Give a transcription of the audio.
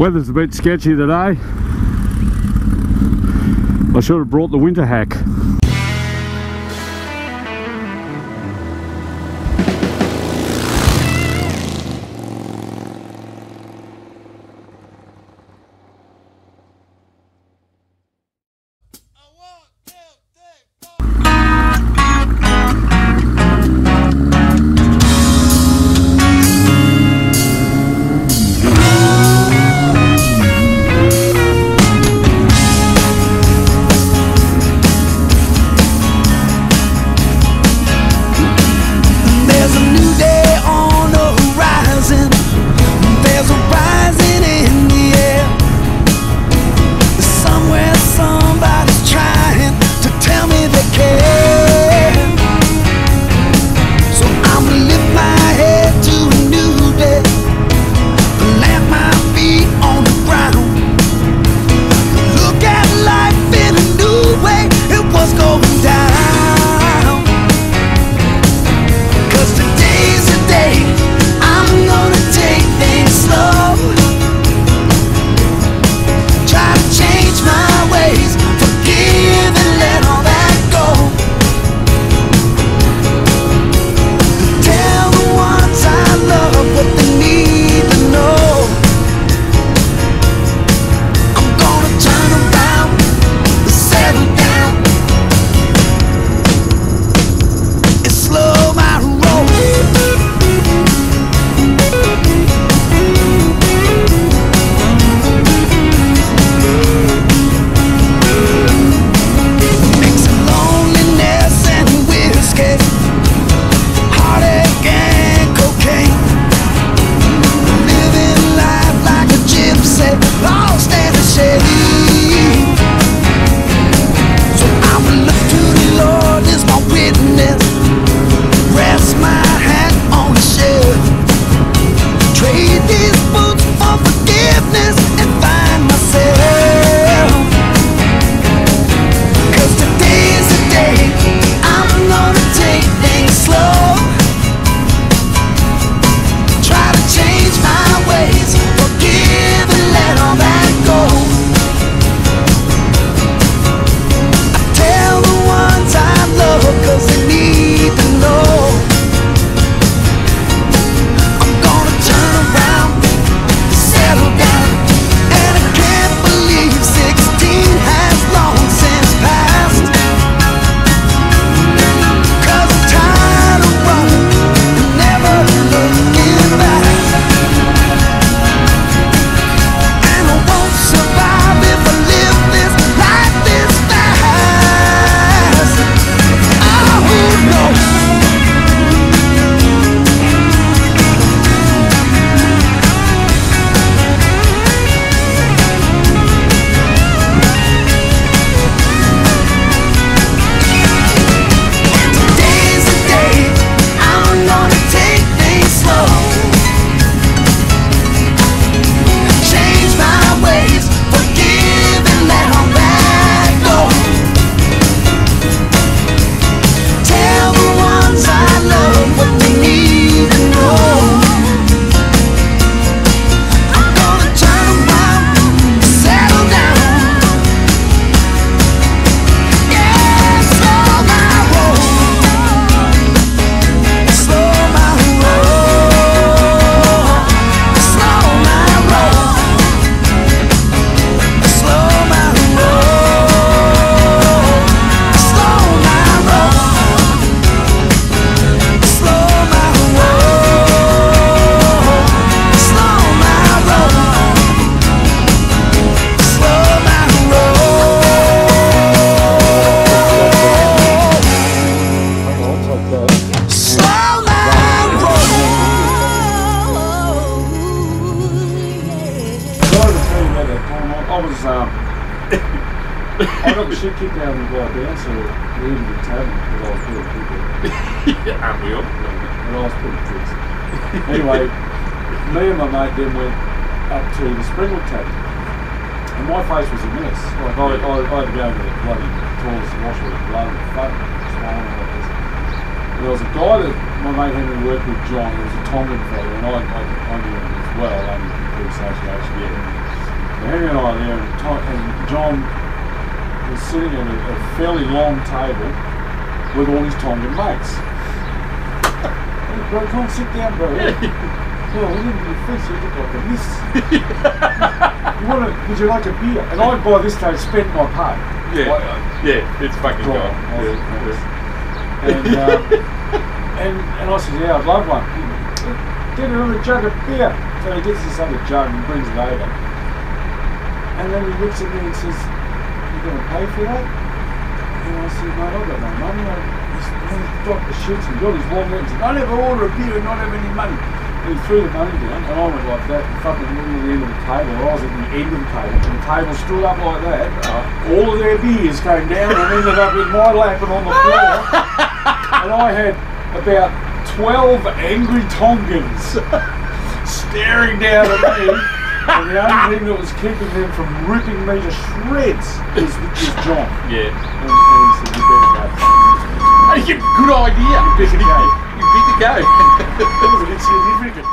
Weather's a bit sketchy today. I should have brought the winter hack. I got the shit kicked out of me by a bouncer leaving the tavern because I was putting tricks. Aren't we all? And I was putting tricks. Anyway, me and my mate then went up to the Springwood tavern. And my face was a mess. Like I had to go to the bloody toilets and wash all the blood and fuck swollen like this. And there was a guy that my mate Henry worked with, John, who was a Tongan fella, and I knew him as well, only through association. Henry and I are there, and John was sitting at a fairly long table with all his Tongan mates. Hey bro, come on, sit down, bro. Yeah. Well, we didn't get your face, you look like a miss. Would you like a beer? And I, by this stage, spent my pay. Yeah, it's fucking gone. And I said, yeah, I'd love one. Get another jug of beer. So he gets this other jug and brings it over. And then he looks at me and says, you going to pay for that? And I said, mate, I've got no money. He's got the shits and got his long legs. I never order a beer and not have any money. And he threw the money down, and I went like that, and fucking went to the end of the table. I was at the end of the table, and the table stood up like that. All of their beers came down and ended up in my lap and on the floor. And I had about 12 angry Tongans staring down at me, and the only thing that was keeping them from ripping me to shreds was John. Yeah. And he said, you better go. Hey, good idea. You better go. You better go. That was a bit significant.